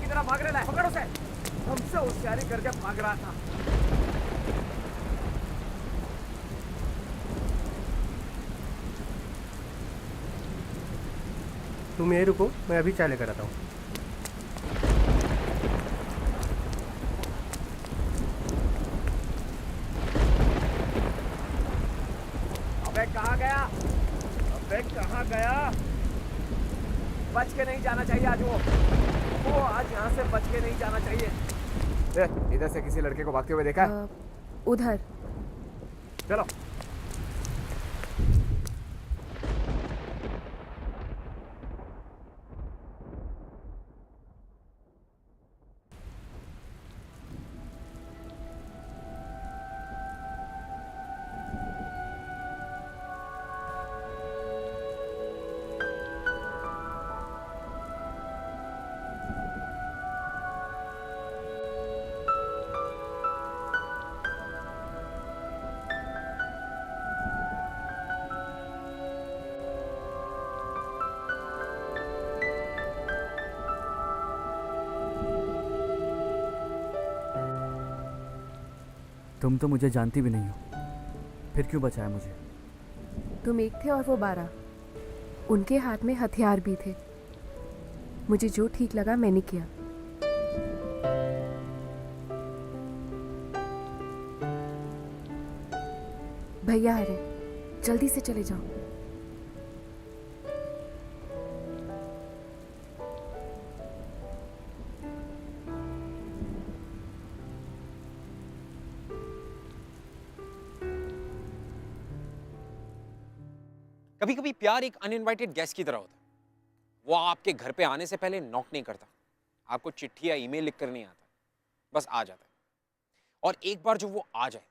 तरह भाग रहा है, पकड़ो उसे। हमसे होशियारी करके भाग रहा था। तुम यहीं रुको, मैं अभी चाय लेकर आता हूँ। अबे कहाँ गया? अबे कहाँ गया? बच के नहीं जाना चाहिए आज वो आज यहाँ से बच के नहीं जाना चाहिए। इधर से किसी लड़के को भागते हुए देखा है? उधर। चलो। तुम तो मुझे जानती भी नहीं हो, फिर क्यों बचाया मुझे? तुम एक थे और वो 12। उनके हाथ में हथियार भी थे। मुझे जो ठीक लगा मैंने किया। भैया आ रहे, जल्दी से चले जाओ। कभी कभी प्यार एक अनइनवाइटेड गेस्ट की तरह होता है। वो आपके घर पे आने से पहले नॉक नहीं करता, आपको चिट्ठी या ईमेल लिख कर नहीं आता, बस आ जाता है। और एक बार जो वो आ जाए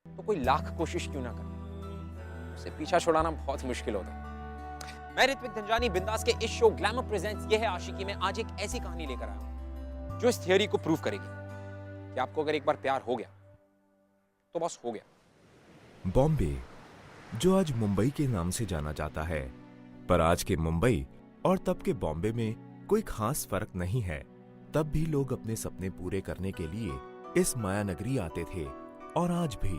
तो कोई लाख कोशिश क्यों ना करे, उसे पीछा छुड़ाना बहुत मुश्किल होता है। मैं ऋत्विक धनजानी बिंदास के इस शो ग्लैमर प्रेजेंट्स ये है आशिकी में आज एक ऐसी कहानी लेकर आया हूं जो इस थियरी को प्रूव करेगी कि आपको अगर एक बार प्यार हो गया तो बस हो गया। बॉम्बे, जो आज मुंबई के नाम से जाना जाता है, पर आज के मुंबई और तब के बॉम्बे में कोई खास फर्क नहीं है। तब भी लोग अपने सपने पूरे करने के लिए इस माया नगरी आते थे और आज भी।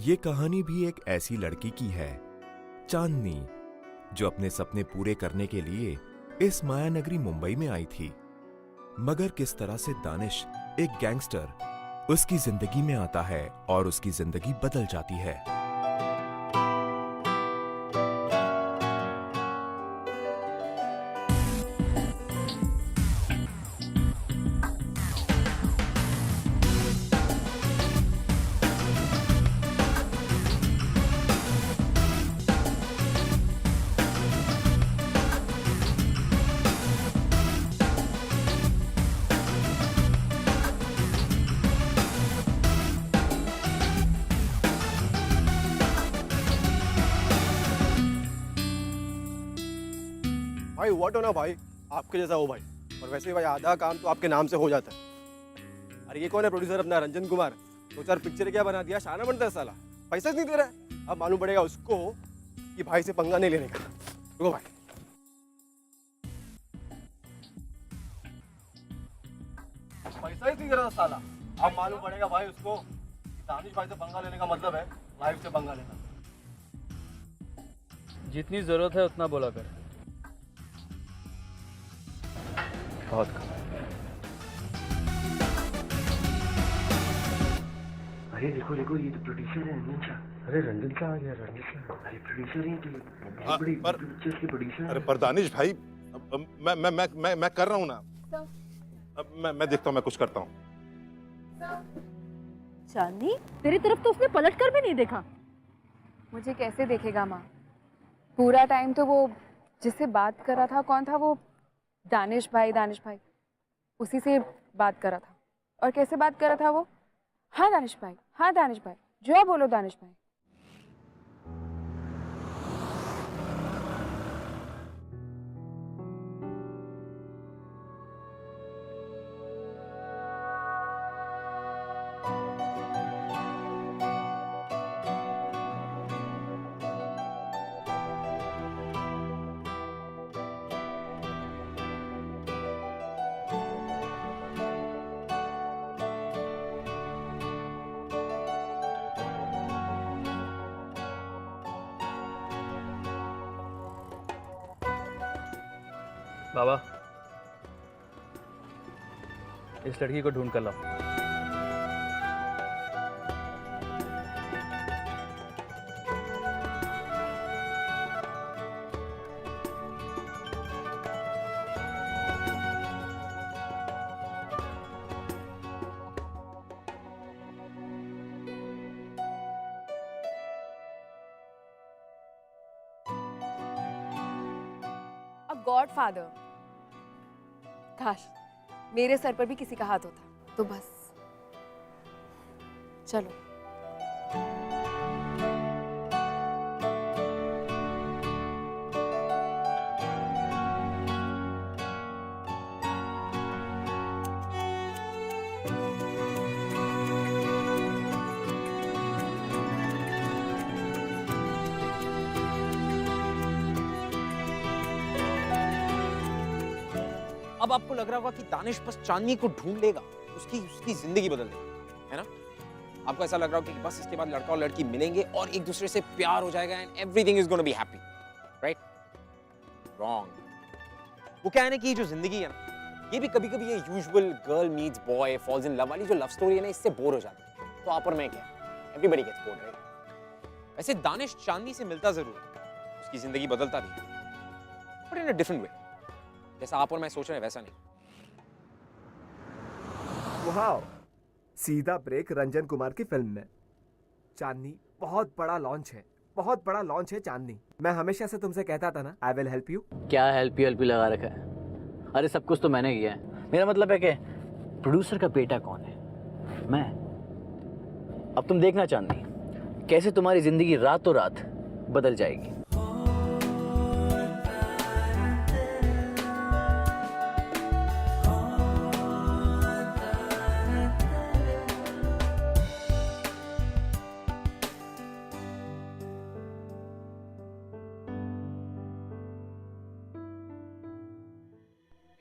ये कहानी भी एक ऐसी लड़की की है, चांदनी, जो अपने सपने पूरे करने के लिए इस माया नगरी मुंबई में आई थी। मगर किस तरह से दानिश, एक गैंगस्टर, उसकी जिंदगी में आता है और उसकी जिंदगी बदल जाती है। भाई व्हाट हो ना भाई, आपके जैसा हो भाई। और वैसे भाई आधा काम तो आपके नाम से हो जाता है। अरे ये कौन है प्रोड्यूसर अपना, रंजन कुमार? 2-4 पिक्चर क्या बना दिया, शाना बनता है साला। पैसा नहीं दे रहा है। अब मालूम पड़ेगा उसको कि भाई से पंगा नहीं लेने का। रुको भाई, पैसा ही नहीं दे रहा साला। अब मालूम पड़ेगा भाई उसको कि दानिश भाई से पंगा लेने का मतलब है लाइफ से पंगा लेना। जितनी जरूरत है उतना बोला कर। बहुत अरे देखो देखो, ये तो प्रोड्यूसर है रंजन शाह। अरे रंजन शाह आ गया, रंजन शाह। अरे प्रोड्यूसर ही तो बहुत बड़ी पिक्चर्स के प्रोड्यूसर। अरे पर दानिश भाई, मैं कर रहा हूँ ना। अब मैं देखता हूँ, मैं कुछ करता हूँ। चांदनी, तेरी तरफ तो उसने पलट कर भी नहीं देखा। मुझे कैसे देखेगा माँ? पूरा टाइम तो वो जिससे बात कर रहा था, कौन था वो? दानिश भाई, दानिश भाई, उसी से बात कर रहा था। और कैसे बात कर रहा था वो? हाँ दानिश भाई, हाँ दानिश भाई, जो बोलो दानिश भाई। बाबा, इस लड़की को ढूंढ कर लाओ। गॉडफादर, काश मेरे सर पर भी किसी का हाथ होता तो बस। चलो। अब आपको लग रहा होगा कि दानिश बस चांदनी को ढूंढ लेगा, उसकी जिंदगी बदल देगा, है ना? आपको ऐसा लग रहा होगा कि बस इसके बाद लड़का और लड़की मिलेंगे और एक दूसरे से प्यार हो जाएगा and everything is gonna be happy, right? Wrong. वो क्या है ना कि ये जो जिंदगी है ना, ये भी कभी-कभी ये usual girl meets boy falls in love वाली जो लव स्टोरी है ना, इससे बोर हो जाती है। तो आप और मैं क्या, एवरीबॉडी गेट्स बोर्ड, राइट? वैसे दानिश चांदनी से मिलता जरूर है, उसकी जिंदगी बदलता भी, but in a different way. जैसा आप और मैं सोच रहे हैं वैसा नहीं। वाह, सीधा ब्रेक रंजन कुमार की फिल्म में। चांदनी बहुत बड़ा लॉन्च है, बहुत बड़ा लॉन्च है चांदनी। मैं हमेशा से तुमसे कहता था ना, आई विल हेल्प यू। क्या हेल्प यू लगा रखा है? अरे सब कुछ तो मैंने किया है। मेरा मतलब है कि प्रोड्यूसर का बेटा कौन है? मैं। अब तुम देखना चांदनी, कैसे तुम्हारी जिंदगी रातों रात बदल जाएगी।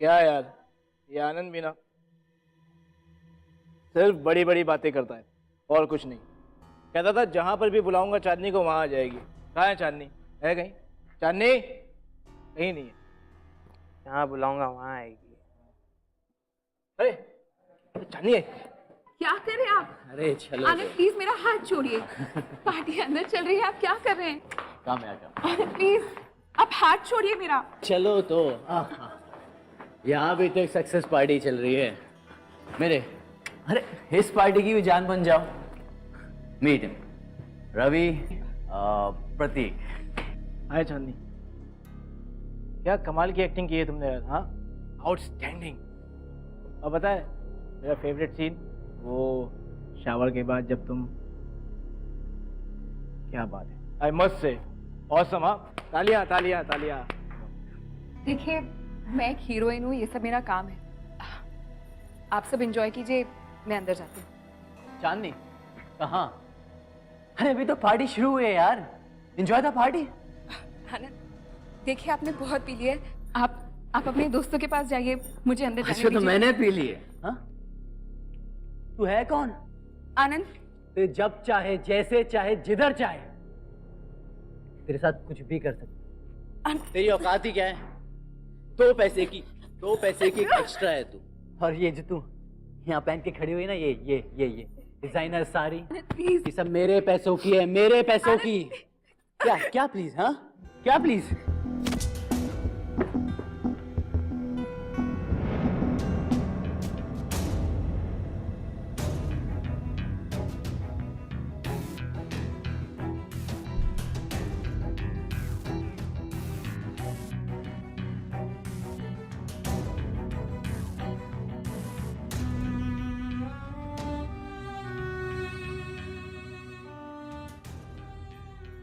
क्या यार, ये आनंद भी ना सिर्फ बड़ी बड़ी बातें करता है और कुछ नहीं। कहता था जहां पर भी बुलाऊंगा चांदनी को वहां आ जाएगी। कहाँ है चांदनी? है कहीं? चांदनी कहीं नहीं है। जहां बुलाऊंगा वहां आएगी। अरे चांदनी है। क्या कर रहे हैं आप? अरे चलो आनंद प्लीज मेरा हाथ छोड़िए। पार्टी अंदर चल रही है, आप क्या कर रहे हैं? काम है काम। आनंद प्लीज आप हाथ छोड़िए मेरा। चलो तो यहाँ भी तो एक सक्सेस पार्टी चल रही है मेरे। अरे इस पार्टी की भी जान बन जाओ। मीट रवि, प्रतीक। हाय चांदनी, क्या कमाल की एक्टिंग की है तुमने यार। हाँ, आउटस्टैंडिंग। और पता है मेरा फेवरेट सीन वो शावर के बाद जब तुम, क्या बात है, आई मस्ट से ऑसम। हाँ, तालियां तालियां तालियां। देखिए मैं एक हीरोइन हूँ, ये सब मेरा काम है। आप सब एंजॉय कीजिए, मैं अंदर जाती हूँ। चांदनी कहाँ? अरे अभी तो पार्टी शुरू हुई है यार, एंजॉय द पार्टी। आनंद देखिए आपने बहुत पी लिया है, आप अपने दोस्तों के पास जाइए, मुझे अंदर जाने अच्छा तो दीजिए। मैंने पी ली है। हाँ? तू है कौन? आनंद तो जब चाहे, जैसे चाहे, जिधर चाहे तेरे साथ कुछ भी कर सकती। तेरी औकात ही क्या है? दो पैसे की एक्स्ट्रा है तू। और ये जो तू यहाँ पहन के खड़ी हुई ना, ये डिजाइनर साड़ी, ये सब मेरे पैसों की है, मेरे पैसों की। क्या प्लीज? हाँ क्या प्लीज?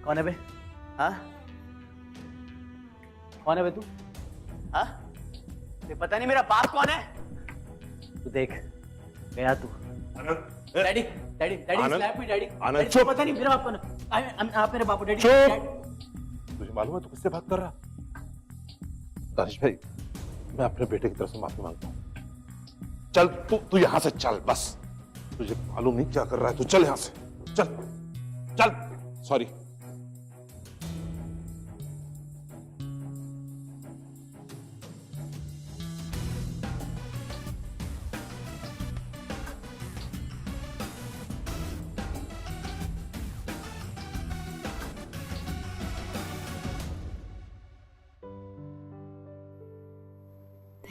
कौन है बे? हाँ कौन है बे तू? हाँ तुझे पता नहीं मेरा बाप कौन है? तू देख गया तू। Daddy daddy daddy slap me daddy. Anand चुप। पता नहीं मेरा बाप कौन है? आप मेरे बापू डैडी। चुप। तुझे मालूम है तू किससे बात कर रहा? दानिश भाई, मैं अपने बेटे की तरफ से माफी मांगता हूँ। चल तू यहाँ से चल, बस। तुझे मालूम नहीं क्या कर रहा है, तू चल यहाँ से। चल चल। सॉरी।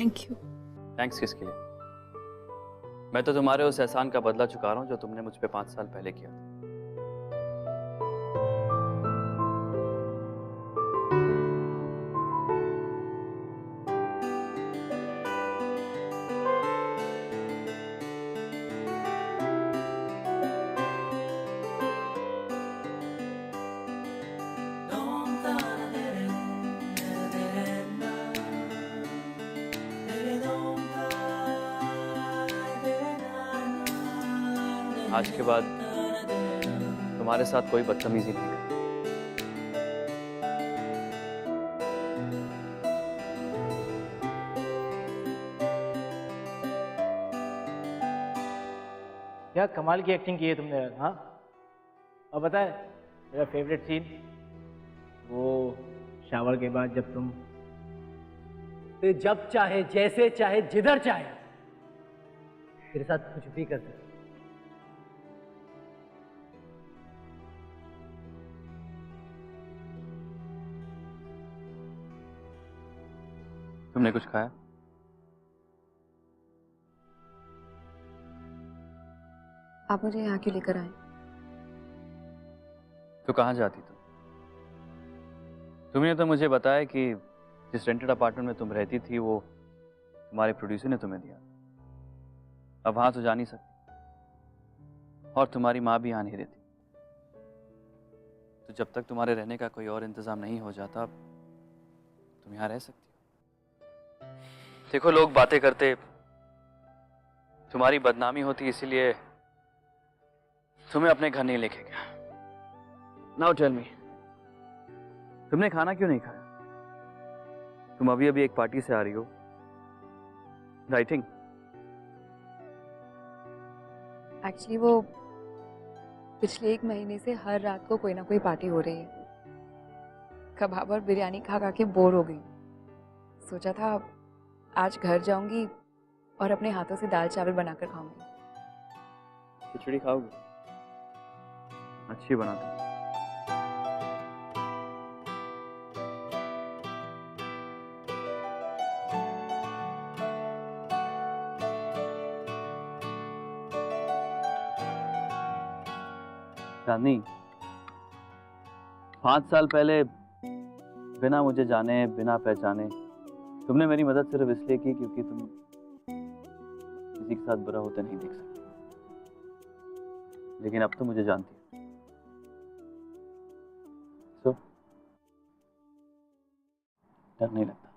Thank you. थैंक्स किसके लिए? मैं तो तुम्हारे उस एहसान का बदला चुका रहा हूँ जो तुमने मुझ पे 5 साल पहले किया था। आज के बाद तुम्हारे साथ कोई बदतमीजी नहीं करें। क्या कमाल की एक्टिंग की है तुमने यार। हाँ, और पता है मेरा फेवरेट सीन वो शावर के बाद जब तुम जब चाहे जैसे चाहे जिधर चाहे तेरे साथ कुछ भी कर सकते। तुमने कुछ खाया? आप मुझे यहाँ क्यों लेकर आए? तो कहाँ जाती तुम? तुमने तो मुझे बताया कि जिस रेंटेड अपार्टमेंट में तुम रहती थी वो तुम्हारे प्रोड्यूसर ने तुम्हें दिया। अब वहां तो जा नहीं सकती और तुम्हारी माँ भी यहाँ नहीं रहती। तो जब तक तुम्हारे रहने का कोई और इंतजाम नहीं हो जाता तुम यहाँ रह सकती हो। देखो लोग बातें करते, तुम्हारी बदनामी होती, इसीलिए तुम्हें अपने घर नहीं लेके गया। नाउ टेल मी, तुमने खाना क्यों नहीं खाया? तुम अभी अभी एक पार्टी से आ रही हो, राइटिंग। एक्चुअली वो पिछले 1 महीने से हर रात को कोई ना कोई पार्टी हो रही है। कबाब और बिरयानी खा खा के बोर हो गई। सोचा था आज घर जाऊंगी और अपने हाथों से दाल चावल बनाकर खाऊंगी। खिचड़ी खाओगे? अच्छी बनाते। चांदनी, 5 साल पहले बिना मुझे जाने बिना पहचाने तुमने मेरी मदद सिर्फ इसलिए की क्योंकि तुम किसी के साथ बुरा होता नहीं देख सकते। लेकिन अब तो मुझे जानती हो। सो डर नहीं लगता।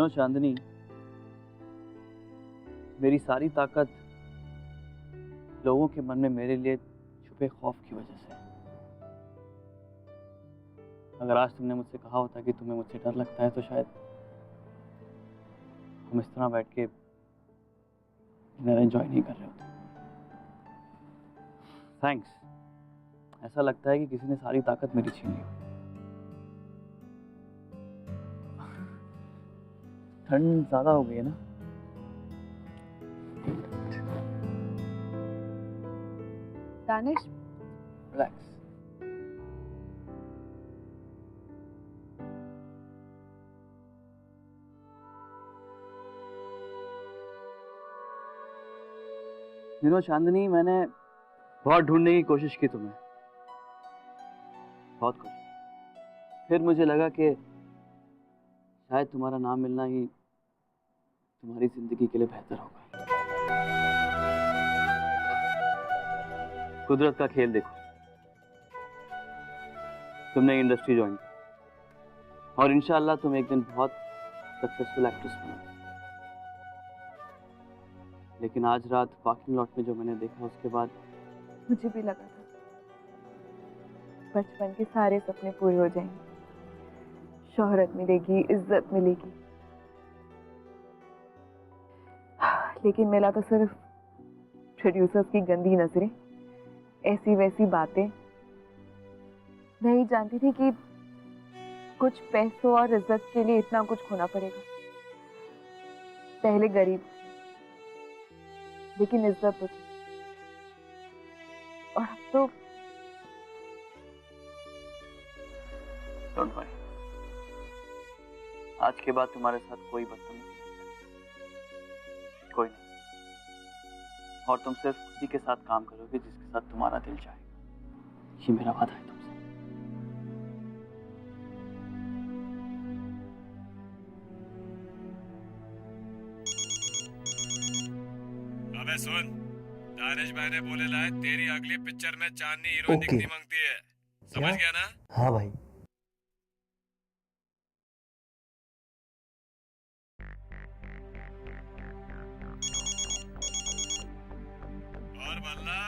चांदनी, मेरी सारी ताकत लोगों के मन में मेरे लिए छुपे खौफ की वजह से। अगर आज तुमने मुझसे कहा होता कि तुम्हें मुझसे डर लगता है तो शायद हम इस तरह बैठ के डिनर एंजॉय नहीं कर रहे होते। थैंक्स। ऐसा लगता है कि किसी ने सारी ताकत मेरी छीन ली। ठंड ज्यादा हो गई है ना? दानिश, रिलैक्स। चांदनी, मैंने बहुत ढूंढने की कोशिश की तुम्हें, बहुत कोशिश। फिर मुझे लगा कि शायद तुम्हारा नाम मिलना ही तुम्हारी जिंदगी के लिए बेहतर होगा। कुदरत का खेल देखो, तुमने इंडस्ट्री ज्वाइन की और इंशाअल्लाह तुम एक दिन बहुत सक्सेसफुल एक्ट्रेस बनोगे। लेकिन आज रात पार्किंग लॉट में जो मैंने देखा उसके बाद मुझे भी लगा था बचपन के सारे सपने पूरे हो जाएंगे, शोहरत मिलेगी, इज्जत मिलेगी। लेकिन मिला तो सिर्फ प्रोड्यूसर्स की गंदी नजरें, ऐसी वैसी बातें। नहीं जानती थी कि कुछ पैसों और इज्जत के लिए इतना कुछ खोना पड़ेगा। पहले गरीब लेकिन इज्जत तो थी, और अब तो डोंट वरी, आज के बाद तुम्हारे साथ कोई बदतमीजी नहीं करेगा, कोई नहीं। और तुम सिर्फ उसी के साथ काम करोगे जिसके साथ तुम्हारा दिल चाहेगा, ये मेरा वादा है तुमसे। अबे सुन, दानिश भाई ने बोले लाए तेरी अगली पिक्चर में चांदनी हीरोइन दिखनी मांगती है, समझ गया ना? हाँ भाई। और बल्ला,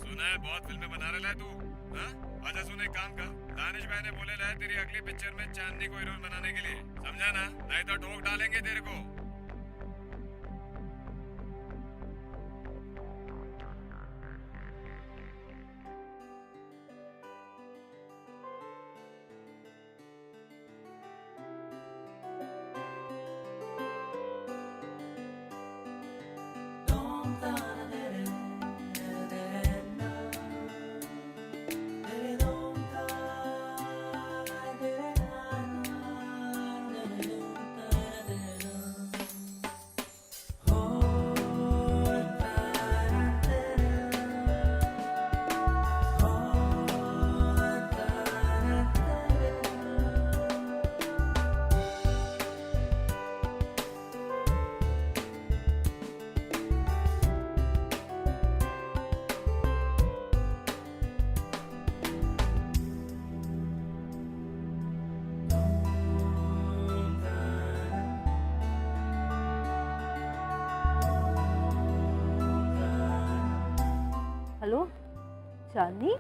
सुना है बहुत फिल्में बना रहा है तू, हाँ? अच्छा सुन, एक काम कर, दानिश भाई ने बोले लाए तेरी अगली पिक्चर में चांदनी को हीरोइन बनाने के लिए, समझा ना? नहीं तो ठोक डालेंगे तेरे को। हेलो चांदनी,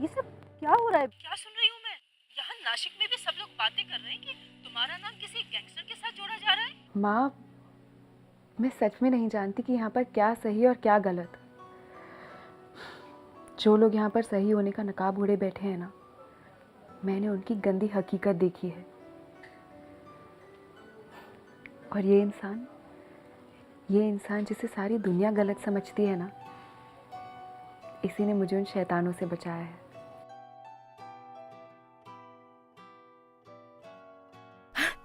ये सब क्या हो रहा है? क्या सुन रही हूँ मैं? यहाँ नासिक में भी सब लोग बातें कर रहे हैं कि तुम्हारा नाम किसी गैंगस्टर के साथ जोड़ा जा रहा है। माँ, मैं सच में नहीं जानती कि यहाँ पर क्या सही और क्या गलत। जो लोग यहाँ पर सही होने का नकाब ओढ़े बैठे हैं ना, मैंने उनकी गंदी हकीकत देखी है। और ये इंसान जिसे सारी दुनिया गलत समझती है ना, इसी ने मुझे उन शैतानों से बचाया है।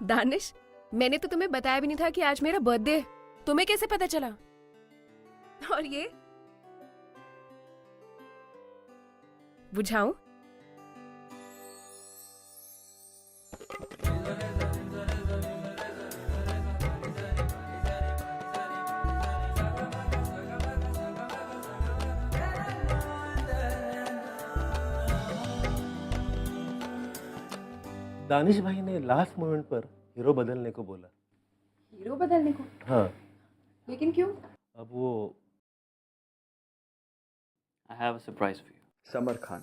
दानिश, मैंने तो तुम्हें बताया भी नहीं था कि आज मेरा बर्थडे है। तुम्हें कैसे पता चला? और ये बुझाऊं? दानिश भाई ने लास्ट मोमेंट पर हीरो बदलने को बोला। हीरो बदलने को? हाँ। लेकिन क्यों? अब वो I have a surprise for you. Samar Khan.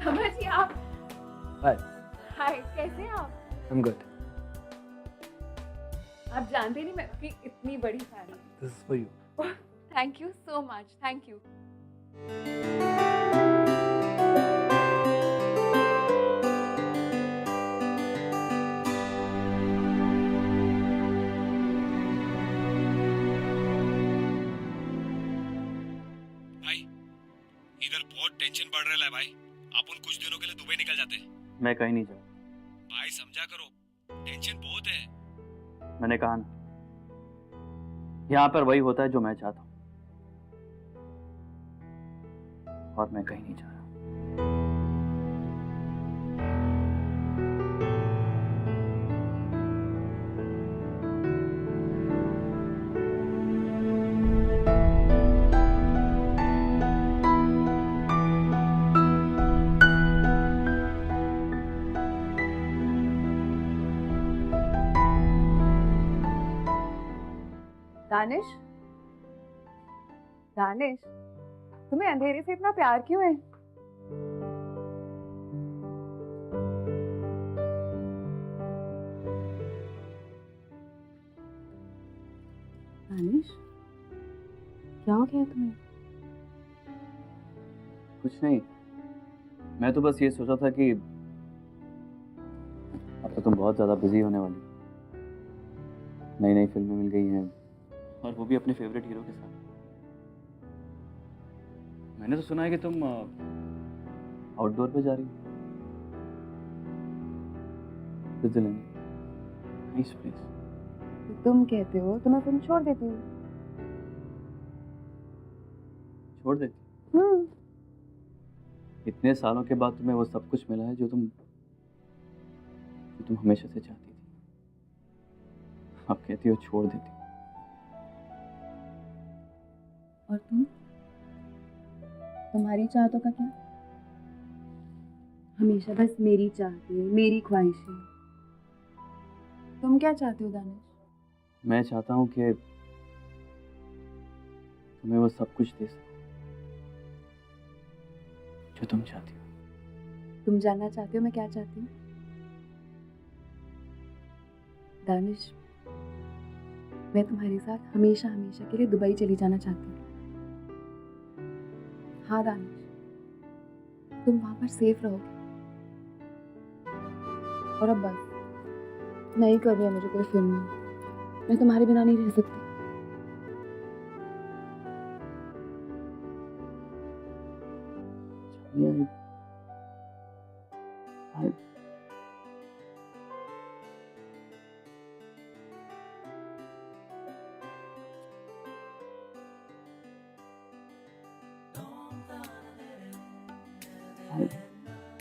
Samar ji, आप? हाय। हाय, कैसे हैं आप? I'm good. आप जानते नहीं मैं आपकी इतनी बड़ी फैन हूँ। This is for you. Thank you so much, thank you. इधर बहुत टेंशन बढ़ रहा है भाई। अपन कुछ दिनों के लिए दुबई निकल जाते हैं। मैं कहीं नहीं जाऊँ भाई, समझा करो, टेंशन बहुत है। मैंने कहा ना, यहाँ पर वही होता है जो मैं चाहता हूँ, और मैं कहीं नहीं जा रहा। दानिश, दानिश, तुम्हें अंधेरे से इतना प्यार क्यों है? दानिश, क्या हो गया तुम्हें? कुछ नहीं, मैं तो बस ये सोचा था कि अब तो तुम बहुत ज़्यादा बिजी होने वाली, नई नई फिल्में मिल गई हैं, और वो भी अपने फेवरेट हीरो के साथ। मैंने तो सुना है कि तुम आउटडोर पे जा रही हो। Switzerland, nice place. तो तुम कहते हो तो मैं फिल्म छोड़ देती हूँ। छोड़ देती? इतने सालों के बाद तुम्हें वो सब कुछ मिला है जो तुम हमेशा से चाहती थी। अब कहती हो छोड़ देती। और तुम्हारी चाहतों का क्या? हमेशा बस मेरी चाहते, मेरी ख्वाहिशें। तुम क्या चाहते हो दानिश? मैं चाहता हूँ कि तुम्हें वो सब कुछ दे सकूं जो तुम चाहती हो। तुम जानना चाहते हो मैं क्या चाहती हूँ? दानिश, मैं तुम्हारे साथ हमेशा हमेशा के लिए दुबई चली जाना चाहती हूँ। हाँ दानिश, तुम वहां पर सेफ रहोगे। और अब बस, नहीं करनी है मुझे कोई फिल्म। मैं तुम्हारे बिना नहीं रह सकती।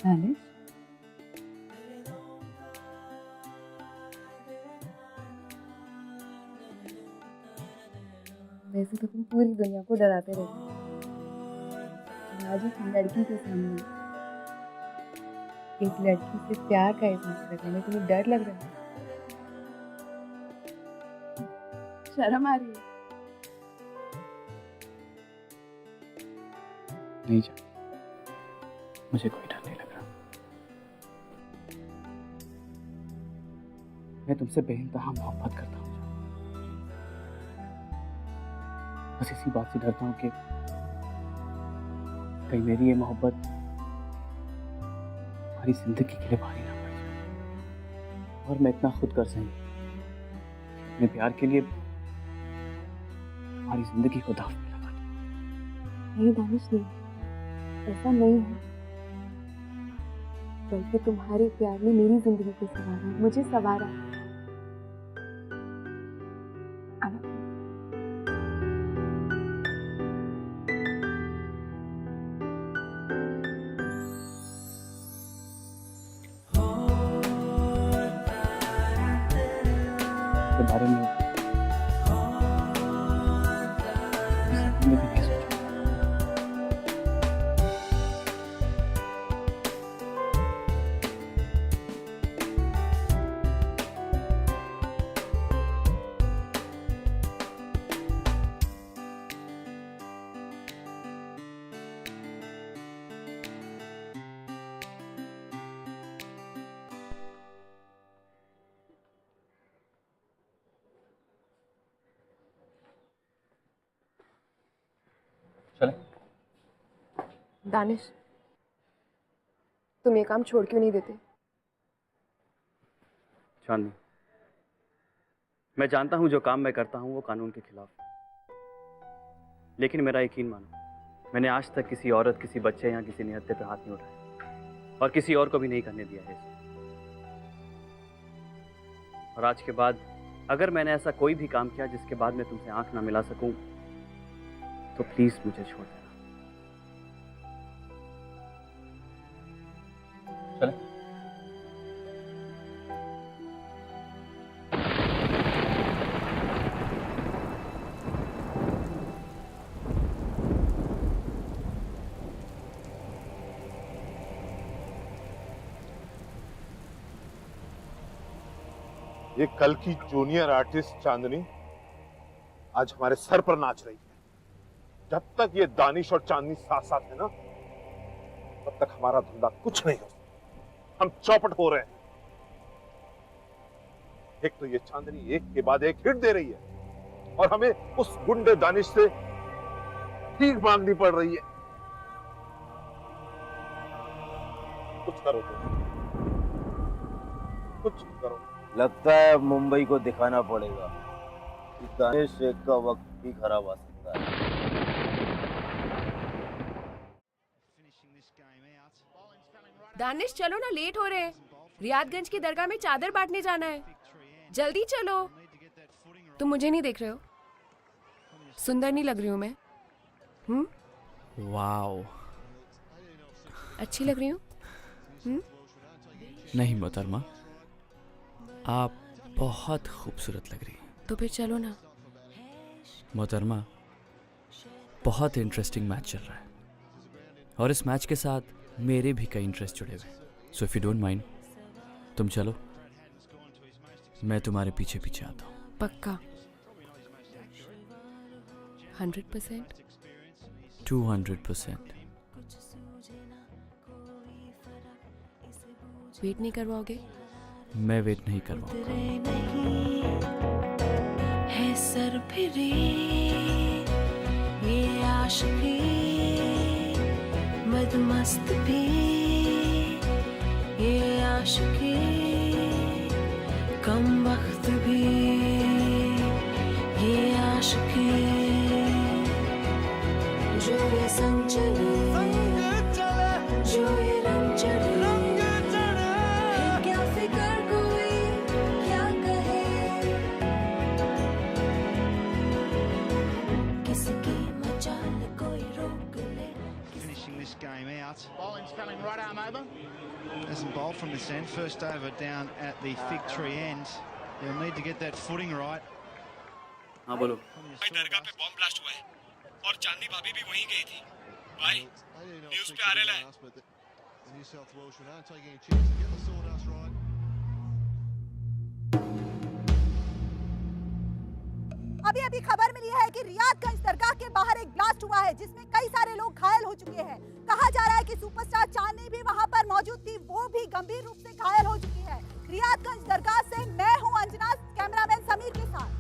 दानिश, वैसे तो तुम पूरी दुनिया को डराते रहते हो। आज एक लड़की के सामने एक लड़की से प्यार का इजहार करने में तुम्हें डर लग रहा है? शर्म आ रही है? नहीं जा, मुझे कोई डर नहीं लग रहा। मैं तुमसे बेइंतहा मोहब्बत करता हूँ। बस इसी बात से डरता हूँ कि कहीं मेरी ये मोहब्बत हमारी जिंदगी के लिए भारी ना पड़ जाए और मैं इतना खुद कर सकूं अपने प्यार के लिए हमारी जिंदगी को दांव पे लगा दूं। नहीं दानिश, नहीं, ऐसा नहीं है। बल्कि तुम्हारे प्यार ने मेरी जिंदगी को संवारा, मुझे संवारा। के बारे में भी नहीं सोचा। चले? दानिश, तुम ये काम छोड़ क्यों नहीं देते? चांदनी, मैं जानता हूं जो काम मैं करता हूं वो कानून के खिलाफ है। लेकिन मेरा यकीन मानो, मैंने आज तक किसी औरत, किसी बच्चे या किसी निहत्थे पे हाथ नहीं उठाया और किसी और को भी नहीं करने दिया है इसे। और आज के बाद अगर मैंने ऐसा कोई भी काम किया जिसके बाद मैं तुमसे आंख ना मिला सकूं तो प्लीज मुझे छोड़ देना। चले? ये कल की जूनियर आर्टिस्ट चांदनी आज हमारे सर पर नाच रही है। जब तक ये दानिश और चांदनी साथ साथ है ना, तब तक हमारा धंधा कुछ नहीं हो सकता। हम चौपट हो रहे हैं। एक तो ये चांदनी एक के बाद एक हिट दे रही है और हमें उस गुंडे दानिश से भीख मांगनी पड़ रही है। कुछ करो तुम, कुछ करो। लगता है मुंबई को दिखाना पड़ेगा कि दानिश शेख का वक्त भी खराब आ सकता है। दानिश चलो ना, लेट हो रहे हैं। रियादगंज की दरगाह में चादर बांटने जाना है, जल्दी चलो। तुम मुझे नहीं देख रहे हो? सुंदर नहीं लग रही हूँ मैं? वाओ, अच्छी लग रही हूँ? नहीं मोहतरमा, आप बहुत खूबसूरत लग रही हैं। तो फिर चलो ना। मोहतरमा, बहुत इंटरेस्टिंग मैच चल रहा है और इस मैच के साथ मेरे भी कई इंटरेस्ट जुड़े हुए हैं। So if you don't mind, तुम चलो, मैं तुम्हारे पीछे पीछे आता हूँ। पक्का? 100%? 200%। वेट नहीं करवाओगे? मैं वेट नहीं करवाऊंगा। है सर फिरे ये आशिकी, मदमस्त भी ये आशिकी, कम वक्त भी ये आशिकी, जो ये संग चले, जो ये रंग चढ़े, क्या फिक्र कोई क्या कहे, किसकी मचाल कोई रोक ले। Finishing this game out. Bowling spelling right arm over. Hasn't bowled from this end. First over down at the fig tree end. He'll need to get that footing right. हाँ बोलो। भाई दरगाह पे बॉम्ब ब्लास्ट हुआ है और चांदनी भाभी भी वहीं गई थी। भाई न्यूज़ पे आ रहा है। अभी अभी खबर मिली है कि रियादगंज दरगाह के बाहर एक ब्लास्ट हुआ है जिसमें कई सारे लोग घायल हो चुके हैं। कहा जा रहा है कि सुपरस्टार चांदनी भी वहां पर मौजूद थी, वो भी गंभीर रूप से घायल हो चुकी है। रियादगंज दरगाह से मैं हूं अंजना, कैमरामैन समीर के साथ।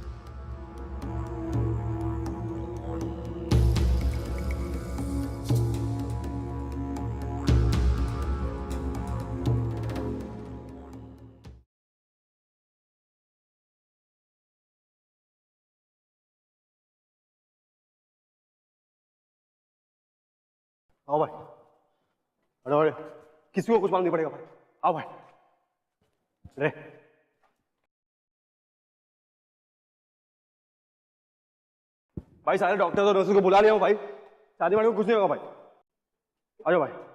आओ भाई, अरे अरे किसी को कुछ मालूम नहीं पड़ेगा भाई। आओ भाई, अरे भाई सारे डॉक्टर और नर्सों को बुला लिया हूं भाई, शादी वाले को कुछ नहीं होगा भाई। आ जाओ भाई।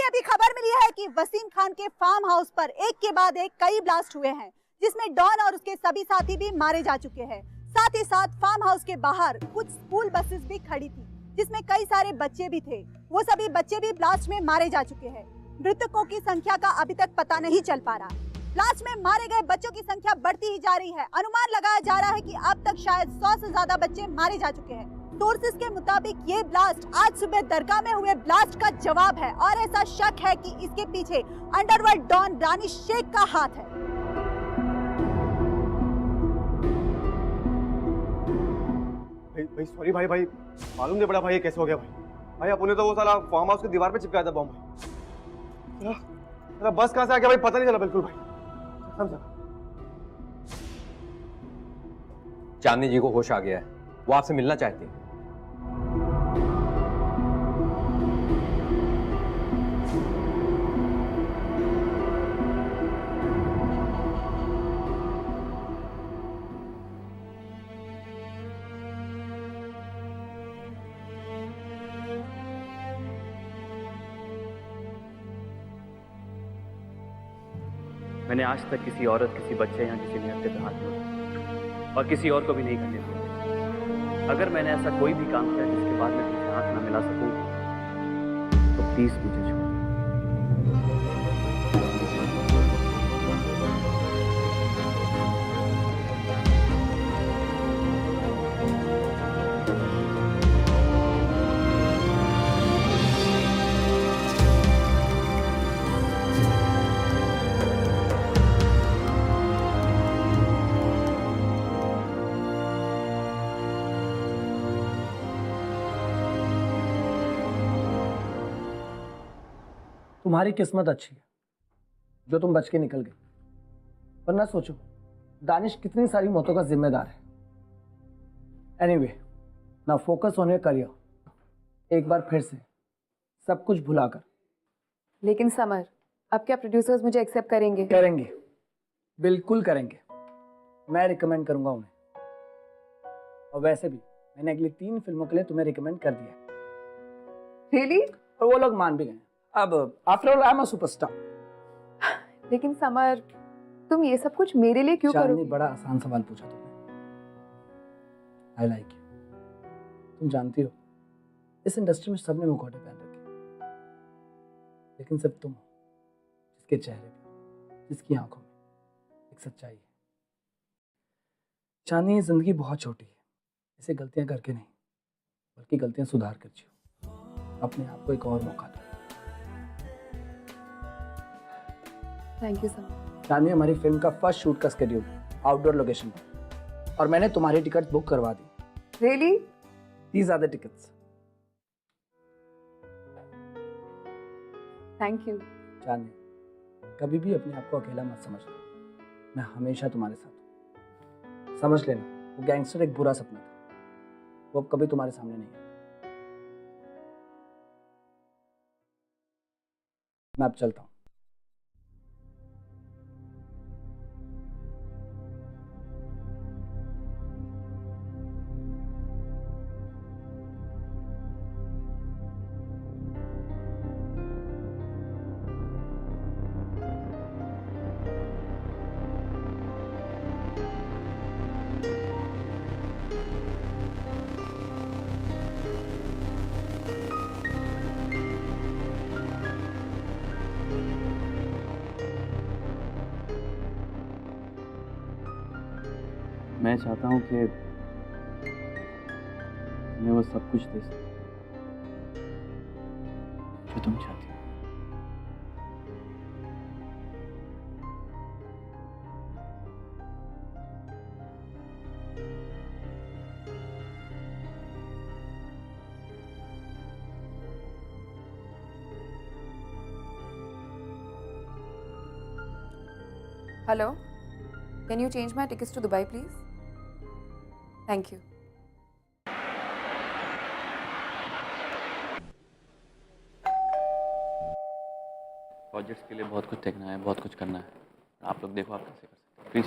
अभी खबर मिली है कि वसीम खान के फार्म हाउस पर एक के बाद एक कई ब्लास्ट हुए हैं, जिसमें डॉन और उसके सभी साथी भी मारे जा चुके हैं। साथ ही साथ फार्म हाउस के बाहर कुछ स्कूल बसेस भी खड़ी थी, जिसमें कई सारे बच्चे भी थे। वो सभी बच्चे भी ब्लास्ट में मारे जा चुके हैं। मृतकों की संख्या का अभी तक पता नहीं चल पा रहा। ब्लास्ट में मारे गए बच्चों की संख्या बढ़ती ही जा रही है। अनुमान लगाया जा रहा है कि अब तक शायद 100 से ज्यादा बच्चे मारे जा चुके हैं। सोर्सेस के मुताबिक ये ब्लास्ट आज सुबह दरगाह में हुए ब्लास्ट का जवाब है और ऐसा शक है कि इसके पीछे अंडरवर्ल्ड डॉन दानिश शेख का हाथ है। भाई सॉरी भाई, मालूम नहीं पड़ा भाई ये कैसे हो गया भाई अपने तो वो साला फार्म हाउस की दीवार पे चिपकाया था बॉम्ब भाई। बस कहां से आ गया भाई पता नहीं चला बिल्कुल भाई। चांदनी जी को होश आ गया है, वो आपसे मिलना चाहती है। मैंने आज तक किसी औरत, किसी बच्चे या किसी निहत्थे पे हाथ नहीं उठाया और किसी और को भी नहीं करने दिया। अगर मैंने ऐसा कोई भी काम किया जिसके बाद मैं तुमसे हाथ ना मिला सकूं, तो प्लीज मुझे छोड़। तुम्हारी किस्मत अच्छी है जो तुम बच के निकल गई, वरना सोचो दानिश कितनी सारी मौतों का जिम्मेदार है। Anyway, now focus on your career. एक बार फिर से सब कुछ भुलाकर। लेकिन समर, अब क्या प्रोड्यूसर्स मुझे एक्सेप्ट करेंगे? करेंगे, बिल्कुल करेंगे। मैं रिकमेंड करूंगा उन्हें, और वैसे भी मैंने अगली 3 फिल्मों के लिए तुम्हें रिकमेंड कर दिया। रियली? और वो लोग मान भी गए। अब after all I am a superstar. लेकिन समर, तुम ये सब कुछ मेरे लिए क्यों करोगे? बड़ा आसान सवाल पूछा तुमने। I like you. तुम जानती हो इस इंडस्ट्री में सबने मुखौटे पहन रखे, लेकिन सिर्फ तुम हो जिसके चेहरे पे, जिसकी आंखों में एक सच्चाई है। चांदनी, जिंदगी बहुत छोटी है, इसे गलतियां करके नहीं बल्कि गलतियां सुधार कर जियो। अपने आप को एक और मौका दो। Thank you summer. चांदनी, हमारी फिल्म का फर्स्ट शूट का स्केड्यूल आउटडोर लोकेशन पर, और मैंने तुम्हारी टिकट बुक करवा दी। Really? These are the tickets. Thank you. Chandni, कभी भी अपने आप को अकेला मत समझना, मैं हमेशा तुम्हारे साथ हूँ। समझ लेना, वो गैंगस्टर एक बुरा सपना था, वो अब कभी तुम्हारे सामने नहीं है। मैं अब चलता हूँ। मैं चाहता हूँ कि मैं वो सब कुछ दे सकूं जो तुम चाहती हो। Hello, can you change my tickets to Dubai, please? Thank you. Projects के लिए बहुत कुछ देखना है, बहुत कुछ करना है। आप लोग देखो आप कैसे कर सकते हो, प्लीज।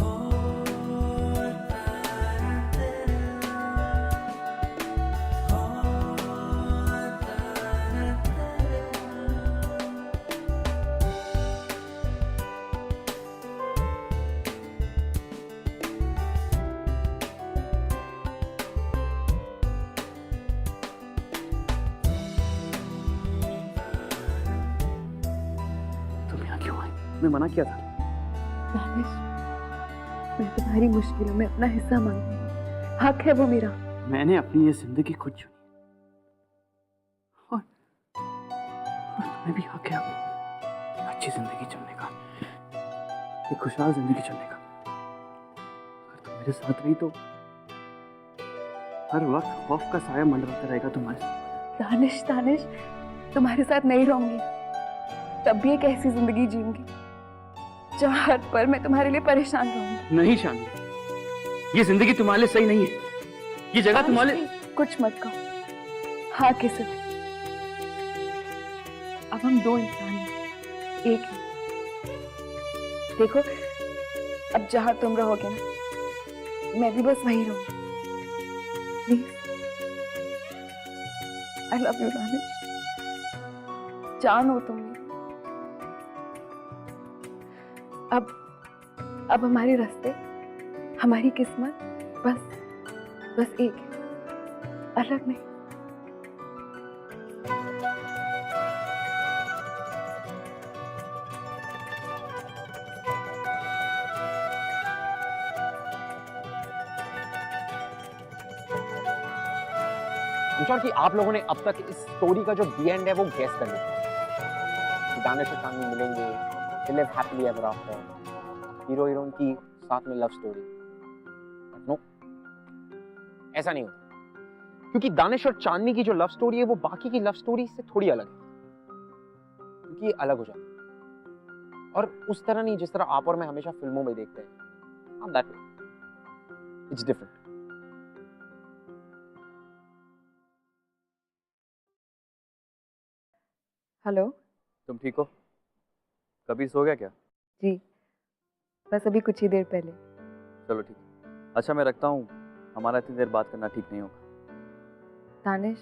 Oh मैं मना किया था। दानिश, मैं तुम्हारी मुश्किलों में अपना हिस्सा मांगती हूँ, हक है वो मेरा। मैंने अपनी ये जिंदगी खुद चुनी और तुम्हें भी हक है एक अच्छी जिंदगी चुनने का, एक खुशहाल जिंदगी चुनने का। अगर तुम मेरे साथ रही तो हर वक्त खौफ का साया मंडराता रहेगा तुम्हारे साथ। दानिश, दानिश, तुम्हारे साथ नहीं रहूंगी तब भी एक ऐसी जिंदगी जीऊंगी जहाँ हर पल मैं तुम्हारे लिए परेशान रहूंगी। नहीं शानी, ये जिंदगी तुम्हारे लिए सही नहीं है। ये जगह तुम्हारे लिए... कुछ मत कहो, हाँ किसे भी। अब हम दो इंसान हैं, एक हैं। देखो, अब जहाँ तुम रहोगे ना, मैं भी बस वहीं रहूंगी। Please, I love you Danish, जान हो तुम मेरी। अब हमारे रास्ते, हमारी किस्मत बस एक है, अलग नहीं। कि आप लोगों ने अब तक इस स्टोरी का जो दी एंड है वो गैस कर लिया कि दानिश और चांदनी मिलेंगे, they live happily ever after, hero heroine की साथ में लव स्टोरी। नो, ऐसा नहीं होता, क्योंकि दानिश और चांदनी की जो लव स्टोरी है वो बाकी की लव स्टोरी से थोड़ी अलग है, क्योंकि ये अलग हो जाती है और उस तरह नहीं जिस तरह आप और मैं हमेशा फिल्मों में देखते हैं। Not that way. It's different. Hello, तुम ठीक हो? कबीर सो गया क्या? जी, बस अभी कुछ ही देर पहले। चलो ठीक है। अच्छा मैं रखता हूँ, हमारा इतनी देर बात करना ठीक नहीं होगा। दानिश,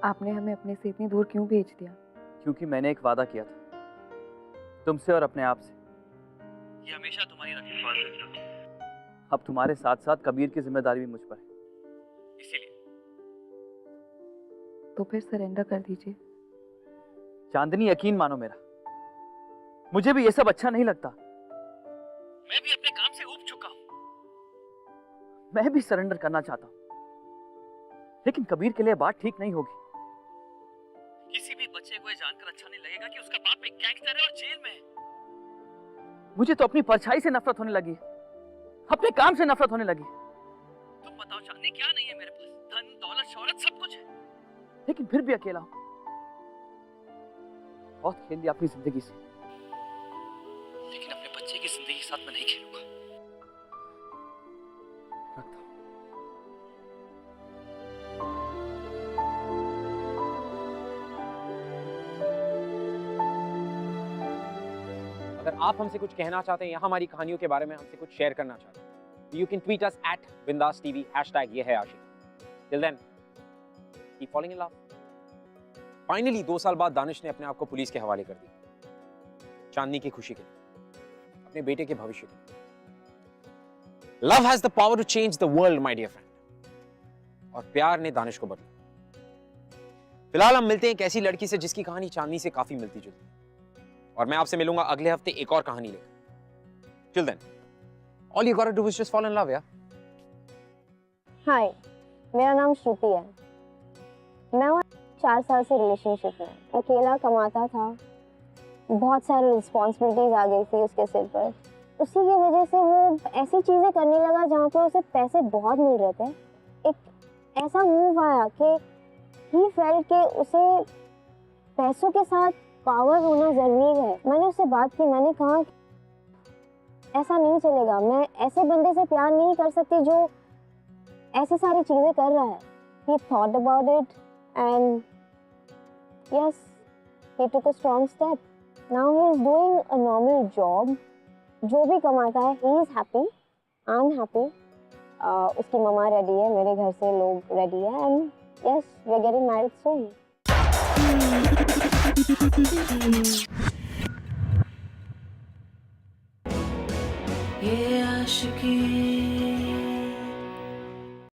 आपने हमें अपने से इतनी दूर क्यों भेज दिया? क्योंकि मैंने एक वादा किया था तुमसे और अपने आप से, ये हमेशा तुम्हारी रखवाली करूंगा। अब तुम्हारे साथ साथ कबीर की जिम्मेदारी भी मुझ पर है, इसीलिए। तो फिर सरेंडर कर दीजिए। चांदनी, यकीन मानो मेरा, मुझे भी ये सब अच्छा नहीं लगता। मैं भी अपने काम से ऊब चुका हूं, मैं भी सरेंडर करना चाहता हूं, लेकिन कबीर के लिए बात ठीक नहीं होगी। किसी भी बच्चे को ये जानकर अच्छा नहीं लगेगा कि उसका बाप एक गैंगस्टर है और जेल में है। मुझे तो अपनी परछाई से नफरत होने लगी, अपने काम से नफरत होने लगी। तुम बताओ चांदनी, क्या नहीं है मेरे पास? धन, दौलत, शोहरत, सब कुछ है, लेकिन फिर भी अकेला हूं। बहुत खेल लिया अपनी जिंदगी से, लेकिन अपने बच्चे की जिंदगी के साथ मैं नहीं खेलूंगा। रखता हूं। अगर आप हमसे कुछ कहना चाहते हैं या हमारी कहानियों के बारे में हमसे कुछ शेयर करना चाहते हैं, you can tweet us @BindasTV #ये है आशिक। Till then, keep falling in love. Finally 2 साल बाद दानिश ने अपने आप को पुलिस के हवाले कर दिया, चांदनी की खुशी के लिए, अपने बेटे के भविष्य के लिए। Love has the power to change the world my dear friend, और प्यार ने दानिश को बदला। फिलहाल हम मिलते हैं एक ऐसी लड़की से जिसकी कहानी चांदनी से काफी मिलती जुलती है, और मैं आपसे मिलूंगा अगले हफ्ते एक और कहानी लेकर। Till then, all you gotta do is just fall in love, yeah? हाय, मेरा नाम श्रुति है। मैं 4 साल से रिलेशनशिप में, अकेला कमाता था, बहुत सारी रिस्पॉन्सिबिलिटीज आ गई थी उसके सिर पर। उसी की वजह से वो ऐसी चीज़ें करने लगा जहाँ पर उसे पैसे बहुत मिल रहे थे। एक ऐसा मूव आया कि ही फेल्ट कि उसे पैसों के साथ पावर होना ज़रूरी है। मैंने उससे बात की, मैंने कहा ऐसा नहीं चलेगा, मैं ऐसे बंदे से प्यार नहीं कर सकती जो ऐसी सारी चीज़ें कर रहा है। He thought about it and yes, he took a strong step. Now he is doing a normal job. जो भी कमाता है, he is happy. I'm happy. उसकी मम्मा रेडी है, मेरे घर से लोग रेडी है, and yes, we are getting married soon. ये आशिकी